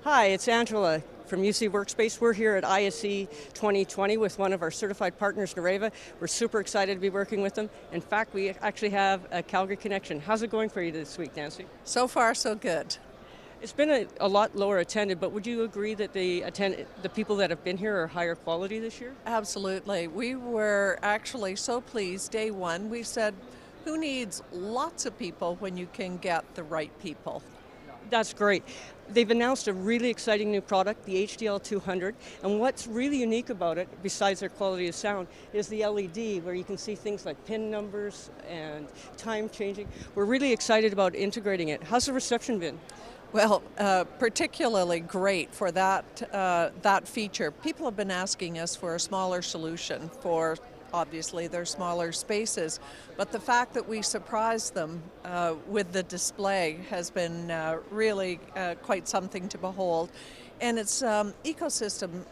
Hi, it's Angela from UCWorkspace. We're here at ISE 2020 with one of our certified partners, Nureva. We're super excited to be working with them. In fact, we actually have a Calgary connection. How's it going for you this week, Nancy? So far, so good. It's been a lot lower attended, but would you agree that the people that have been here are higher quality this year? Absolutely. We were actually so pleased day one. We said, who needs lots of people when you can get the right people? That's great. They've announced a really exciting new product, the HDL200, and what's really unique about it, besides their quality of sound, is the LED, where you can see things like pin numbers and time changing. We're really excited about integrating it. How's the reception been? Well, particularly great for that feature. People have been asking us for a smaller solution for, obviously, their smaller spaces, but the fact that we surprised them with the display has been really quite something to behold. And it's ecosystem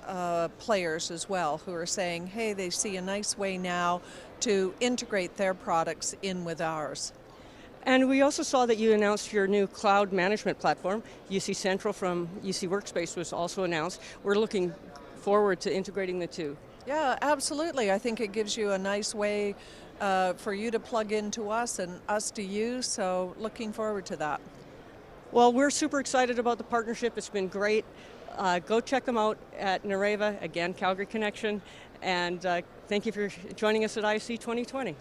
players as well who are saying, hey, they see a nice way now to integrate their products in with ours. And we also saw that you announced your new cloud management platform. UC Central from UCWorkspace was also announced. We're looking forward to integrating the two. Yeah, absolutely. I think it gives you a nice way for you to plug into us and us to you, so looking forward to that. Well, we're super excited about the partnership. It's been great. Go check them out at Nureva, again, Calgary Connection, and thank you for joining us at ISE 2020.